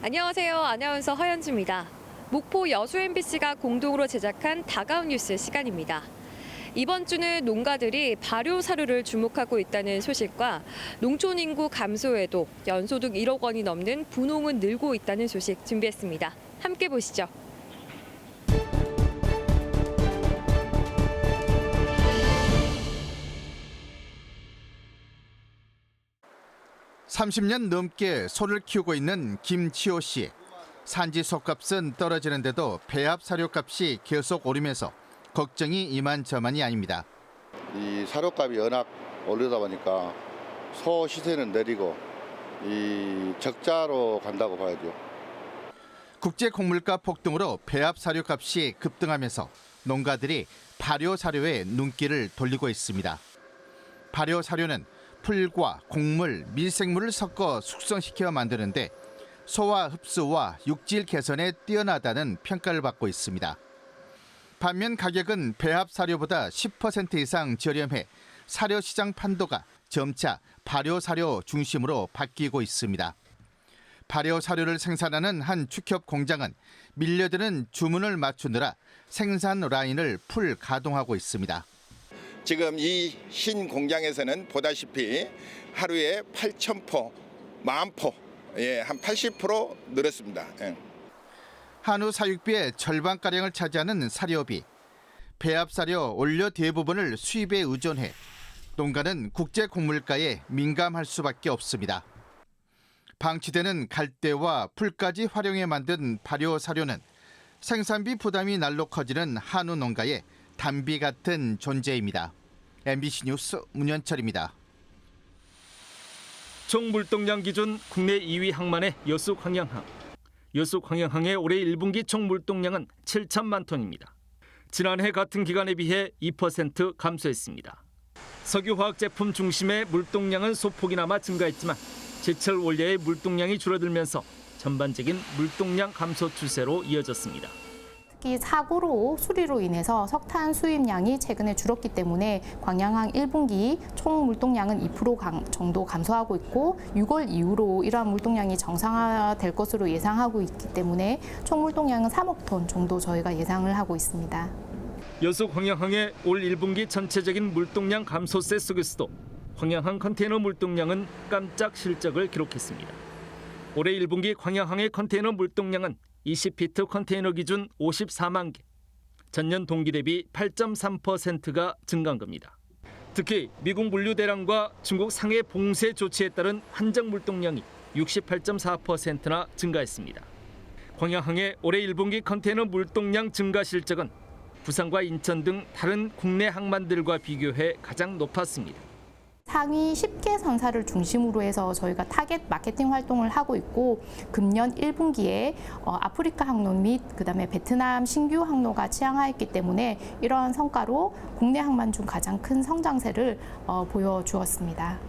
안녕하세요. 아나운서 허연주입니다. 목포 여수 MBC가 공동으로 제작한 다가온 뉴스 시간입니다. 이번 주는 농가들이 발효 사료를 주목하고 있다는 소식과 농촌 인구 감소에도 연소득 1억 원이 넘는 분홍은 늘고 있다는 소식 준비했습니다. 함께 보시죠. (30년) 넘게 소를 키우고 있는 김치호 씨. 산지 소값은 떨어지는데도 배합 사료값이 계속 오르면서 걱정이 이만저만이 아닙니다. 이 사료값이 워낙 오르다 보니까 소 시세는 내리고 이 적자로 간다고 봐야죠. 국제 곡물가 폭등으로 배합 사료값이 급등하면서 농가들이 발효 사료에 눈길을 돌리고 있습니다. 발효 사료는 풀과 곡물, 밀생물을 섞어 숙성시켜 만드는데 소화 흡수와 육질 개선에 뛰어나다는 평가를 받고 있습니다. 반면 가격은 배합 사료보다 10% 이상 저렴해 사료 시장 판도가 점차 발효 사료 중심으로 바뀌고 있습니다. 발효 사료를 생산하는 한 축협 공장은 밀려드는 주문을 맞추느라 생산 라인을 풀 가동하고 있습니다. 지금 이 신 공장에서는 보다시피 하루에 8,000포, 10,000포, 한 80% 늘었습니다. 한우 사육비의 절반가량을 차지하는 사료비. 배합 사료 원료 대부분을 수입에 의존해 농가는 국제 곡물가에 민감할 수밖에 없습니다. 방치되는 갈대와 풀까지 활용해 만든 발효 사료는 생산비 부담이 날로 커지는 한우 농가의 단비 같은 존재입니다. MBC 뉴스 문현철입니다. 총 물동량 기준 국내 2위 항만의 여수 광양항. 여수 광양항의 올해 1분기 총 물동량은 7천만 톤입니다. 지난해 같은 기간에 비해 2% 감소했습니다. 석유화학 제품 중심의 물동량은 소폭이나마 증가했지만 제철 원료의 물동량이 줄어들면서 전반적인 물동량 감소 추세로 이어졌습니다. 특히 사고로 수리로 인해서 석탄 수입량이 최근에 줄었기 때문에 광양항 1분기 총 물동량은 2% 정도 감소하고 있고 6월 이후로 이러한 물동량이 정상화될 것으로 예상하고 있기 때문에 총 물동량은 3억 톤 정도 저희가 예상을 하고 있습니다. 여수 광양항의 올 1분기 전체적인 물동량 감소세 속에서도 광양항 컨테이너 물동량은 깜짝 실적을 기록했습니다. 올해 1분기 광양항의 컨테이너 물동량은 20피트 컨테이너 기준 54만 개, 전년 동기 대비 8.3%가 증가한 겁니다. 특히 미국 물류 대란과 중국 상해 봉쇄 조치에 따른 한정 물동량이 68.4%나 증가했습니다. 광양항의 올해 1분기 컨테이너 물동량 증가 실적은 부산과 인천 등 다른 국내 항만들과 비교해 가장 높았습니다. 상위 10개 선사를 중심으로 해서 저희가 타겟 마케팅 활동을 하고 있고 금년 1분기에 아프리카 항로 및 그다음에 베트남 신규 항로가 취항하였기 때문에 이러한 성과로 국내 항만 중 가장 큰 성장세를 보여주었습니다.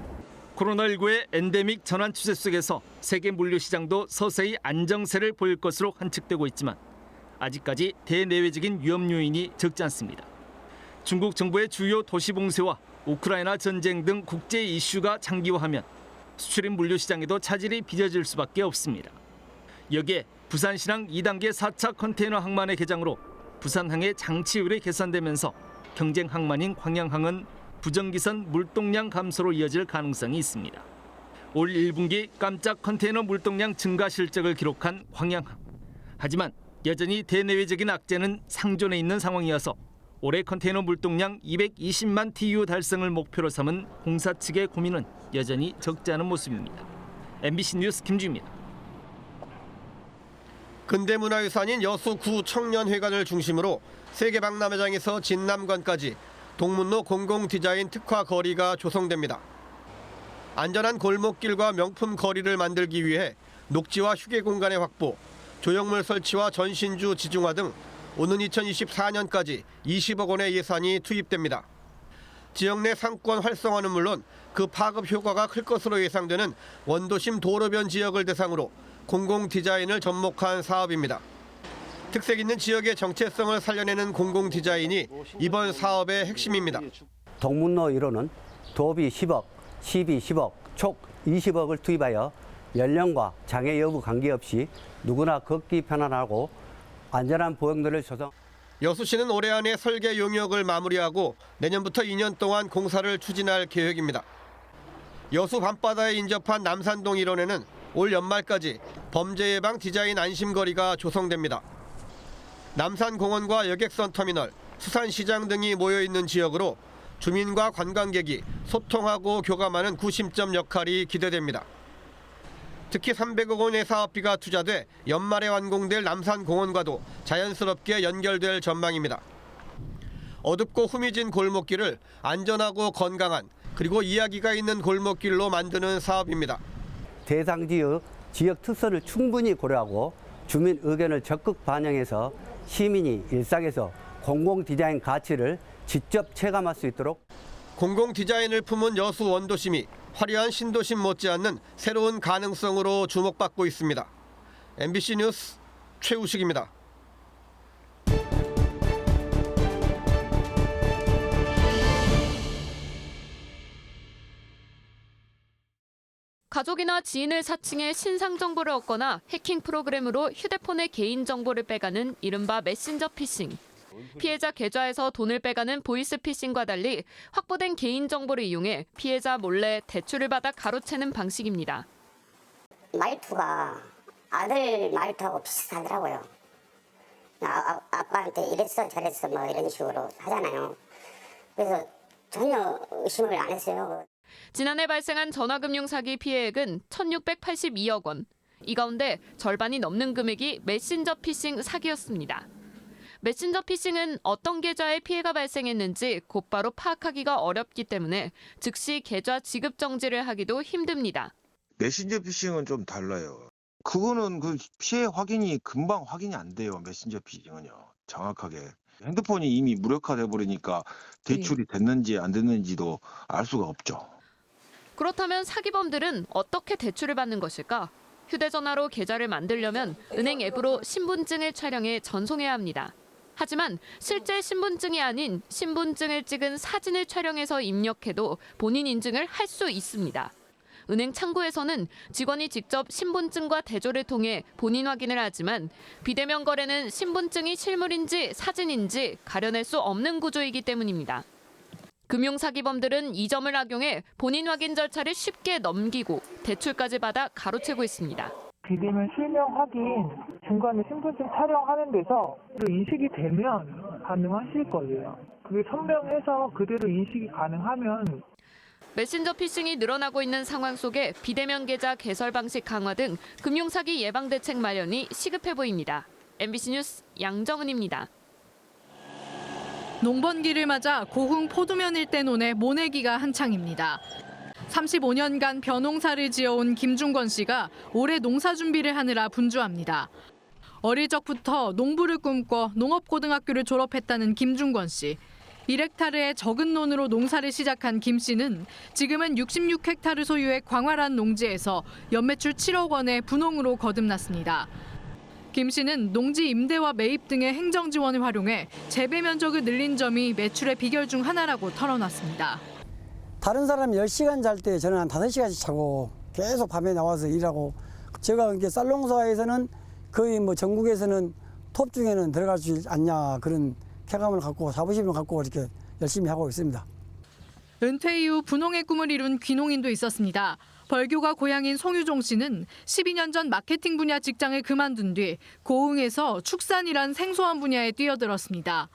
코로나19의 엔데믹 전환 추세 속에서 세계 물류 시장도 서서히 안정세를 보일 것으로 관측되고 있지만 아직까지 대내외적인 위험 요인이 적지 않습니다. 중국 정부의 주요 도시 봉쇄와 우크라이나 전쟁 등 국제 이슈가 장기화하면 수출입 물류 시장에도 차질이 빚어질 수밖에 없습니다. 여기에 부산신항 2단계 4차 컨테이너 항만의 개장으로 부산항의 장치율이 개선되면서 경쟁 항만인 광양항은 부정기선 물동량 감소로 이어질 가능성이 있습니다. 올 1분기 깜짝 컨테이너 물동량 증가 실적을 기록한 광양항. 하지만 여전히 대내외적인 악재는 상존해 있는 상황이어서 올해 컨테이너 물동량 220만 TU 달성을 목표로 삼은 공사 측의 고민은 여전히 적지 않은 모습입니다. MBC 뉴스 김주입니다. 근대문화유산인 여수 구청년회관을 중심으로 세계 박람회장에서 진남관까지 동문로 공공디자인 특화 거리가 조성됩니다. 안전한 골목길과 명품 거리를 만들기 위해 녹지와 휴게 공간의 확보, 조형물 설치와 전신주 지중화 등 오는 2024년까지 20억 원의 예산이 투입됩니다. 지역 내 상권 활성화는 물론 그 파급 효과가 클 것으로 예상되는 원도심 도로변 지역을 대상으로 공공 디자인을 접목한 사업입니다. 특색 있는 지역의 정체성을 살려내는 공공 디자인이 이번 사업의 핵심입니다. 동문로 1호는 도비 10억, 시비 10억, 촉 20억을 투입하여 연령과 장애 여부 관계없이 누구나 걷기 편안하고 안전한 보행로를 조성. 여수시는 올해 안에 설계 용역을 마무리하고 내년부터 2년 동안 공사를 추진할 계획입니다. 여수 밤바다에 인접한 남산동 일원에는 올 연말까지 범죄 예방 디자인 안심거리가 조성됩니다. 남산공원과 여객선 터미널, 수산시장 등이 모여있는 지역으로 주민과 관광객이 소통하고 교감하는 구심점 역할이 기대됩니다. 특히 300억 원의 사업비가 투자돼 연말에 완공될 남산공원과도 자연스럽게 연결될 전망입니다. 어둡고 후미진 골목길을 안전하고 건강한 그리고 이야기가 있는 골목길로 만드는 사업입니다. 대상 지역 특성을 충분히 고려하고 주민 의견을 적극 반영해서 시민이 일상에서 공공 디자인 가치를 직접 체감할 수 있도록 공공 디자인을 품은 여수 원도심이 화려한 신도심 못지않는 새로운 가능성으로 주목받고 있습니다. MBC 뉴스 최우식입니다. 가족이나 지인을 사칭해 신상 정보를 얻거나 해킹 프로그램으로 휴대폰의 개인 정보를 빼가는 이른바 메신저 피싱. 피해자 계좌에서 돈을 빼가는 보이스 피싱과 달리 확보된 개인 정보를 이용해 피해자 몰래 대출을 받아 가로채는 방식입니다. 말투가 아들 말투하고 비슷하더라고요. 아빠한테 이랬어 저랬어 뭐 이런 식으로 하잖아요. 그래서 전혀 의심을 안 했어요. 지난해 발생한 전화금융 사기 피해액은 1,682억 원. 이 가운데 절반이 넘는 금액이 메신저 피싱 사기였습니다. 메신저 피싱은 어떤 계좌에 피해가 발생했는지 곧바로 파악하기가 어렵기 때문에 즉시 계좌 지급 정지를 하기도 힘듭니다. 메신저 피싱은 좀 달라요. 그거는 그 피해 확인이 금방 확인이 안 돼요. 메신저 피싱은요. 정확하게. 핸드폰이 이미 무력화돼 버리니까 대출이 됐는지 안 됐는지도 알 수가 없죠. 그렇다면 사기범들은 어떻게 대출을 받는 것일까? 휴대전화로 계좌를 만들려면 은행 앱으로 신분증을 촬영해 전송해야 합니다. 하지만 실제 신분증이 아닌 신분증을 찍은 사진을 촬영해서 입력해도 본인 인증을 할 수 있습니다. 은행 창구에서는 직원이 직접 신분증과 대조를 통해 본인 확인을 하지만 비대면 거래는 신분증이 실물인지 사진인지 가려낼 수 없는 구조이기 때문입니다. 금융사기범들은 이 점을 악용해 본인 확인 절차를 쉽게 넘기고 대출까지 받아 가로채고 있습니다. 비대면 실명 확인, 중간에 신분증 촬영하는 데서 인식이 되면 가능하실 거예요. 그게 선명해서 그대로 인식이 가능하면. 메신저 피싱이 늘어나고 있는 상황 속에 비대면 계좌 개설 방식 강화 등 금융사기 예방 대책 마련이 시급해 보입니다. MBC 뉴스 양정은입니다. 농번기를 맞아 고흥 포두면 일대 논에 모내기가 한창입니다. 35년간 벼농사를 지어온 김중권 씨가 올해 농사 준비를 하느라 분주합니다. 어릴 적부터 농부를 꿈꿔 농업고등학교를 졸업했다는 김중권 씨. 1헥타르의 적은 논으로 농사를 시작한 김 씨는 지금은 66헥타르 소유의 광활한 농지에서 연매출 7억 원의 분홍으로 거듭났습니다. 김 씨는 농지 임대와 매입 등의 행정 지원을 활용해 재배 면적을 늘린 점이 매출의 비결 중 하나라고 털어놨습니다. 다른 사람이 10시간 잘 때 저는 한 5시간씩 자고 계속 밤에 나와서 일하고, 제가 이렇게 쌀농사에서는 거의 뭐 전국에서는 톱 중에는 들어갈 수 있지 않냐, 그런 쾌감을 갖고 자부심을 갖고 이렇게 열심히 하고 있습니다. 은퇴 이후 분홍의 꿈을 이룬 귀농인도 있었습니다. 벌교가 고향인 송유종 씨는 12년 전 마케팅 분야 직장을 그만둔 뒤 고흥에서 축산이란 생소한 분야에 뛰어들었습니다.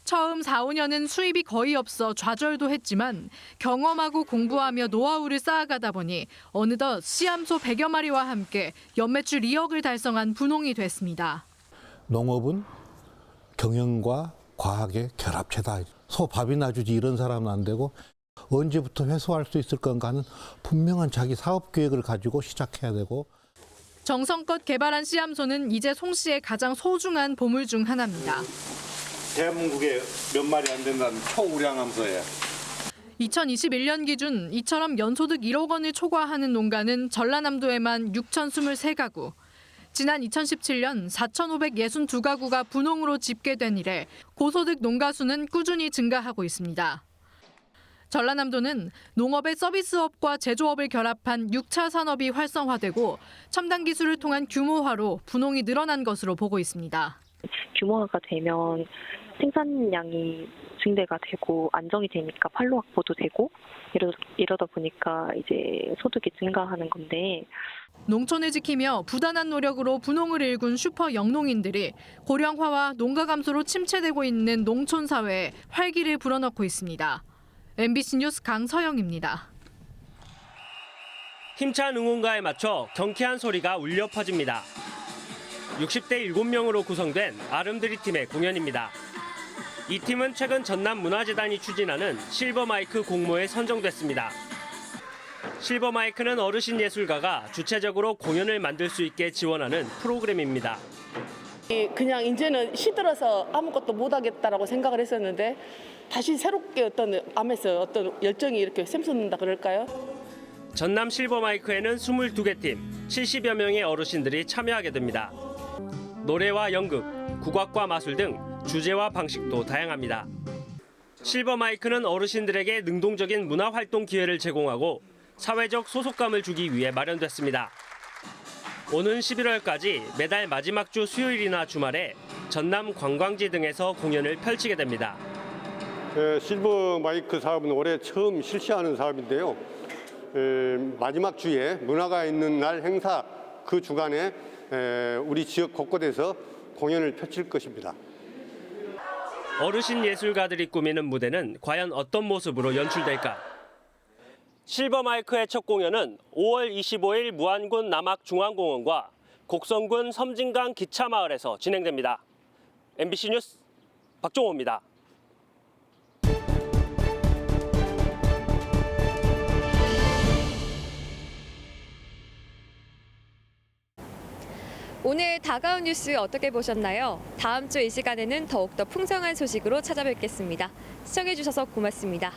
처음 4, 5년은 수입이 거의 없어 좌절도 했지만 경험하고 공부하며 노하우를 쌓아가다 보니 어느덧 씨암소 100여 마리와 함께 연매출 2억을 달성한 분홍이 됐습니다. 농업은 경영과 과학의 결합체다. 소 밥이나 주지 이런 사람은 안 되고 언제부터 회수할 수 있을 건가 하는 분명한 자기 사업 계획을 가지고 시작해야 되고. 정성껏 개발한 씨암소는 이제 송 씨의 가장 소중한 보물 중 하나입니다. 대한민국에 몇 마리 안 된다는 초우량암소예요. 2021년 기준 이처럼 연소득 1억 원을 초과하는 농가는 전라남도에만 6,023가구. 지난 2017년 4,562가구가 분홍으로 집계된 이래 고소득 농가 수는 꾸준히 증가하고 있습니다. 전라남도는 농업의 서비스업과 제조업을 결합한 6차 산업이 활성화되고 첨단 기술을 통한 규모화로 분홍이 늘어난 것으로 보고 있습니다. 규모화가 되면 생산량이 증대가 되고 안정이 되니까 판로 확보도 되고 이러다 보니까 이제 소득이 증가하는 건데 농촌을 지키며 부단한 노력으로 분홍을 일군 슈퍼 영농인들이 고령화와 농가 감소로 침체되고 있는 농촌 사회에 활기를 불어넣고 있습니다. MBC 뉴스 강서영입니다. 힘찬 응원가에 맞춰 경쾌한 소리가 울려 퍼집니다. 60대 7명으로 구성된 아름드리 팀의 공연입니다. 이 팀은 최근 전남문화재단이 추진하는 실버마이크 공모에 선정됐습니다. 실버마이크는 어르신 예술가가 주체적으로 공연을 만들 수 있게 지원하는 프로그램입니다. 그냥 이제는 시들어서 아무것도 못하겠다라고 생각을 했었는데 다시 새롭게 어떤 암에서 어떤 열정이 이렇게 샘솟는다 그럴까요? 전남 실버마이크에는 22개 팀, 70여 명의 어르신들이 참여하게 됩니다. 노래와 연극, 국악과 마술 등 주제와 방식도 다양합니다. 실버마이크는 어르신들에게 능동적인 문화활동 기회를 제공하고 사회적 소속감을 주기 위해 마련됐습니다. 오는 11월까지 매달 마지막 주 수요일이나 주말에 전남 관광지 등에서 공연을 펼치게 됩니다. 실버마이크 사업은 올해 처음 실시하는 사업인데요. 마지막 주에 문화가 있는 날 행사 그 주간에 우리 지역 곳곳에서 공연을 펼칠 것입니다. 어르신 예술가들이 꾸미는 무대는 과연 어떤 모습으로 연출될까? 실버마이크의 첫 공연은 5월 25일 무안군 남악중앙공원과 곡성군 섬진강 기차마을에서 진행됩니다. MBC 뉴스 박종호입니다. 오늘 다가온 뉴스 어떻게 보셨나요? 다음 주 이 시간에는 더욱더 풍성한 소식으로 찾아뵙겠습니다. 시청해주셔서 고맙습니다.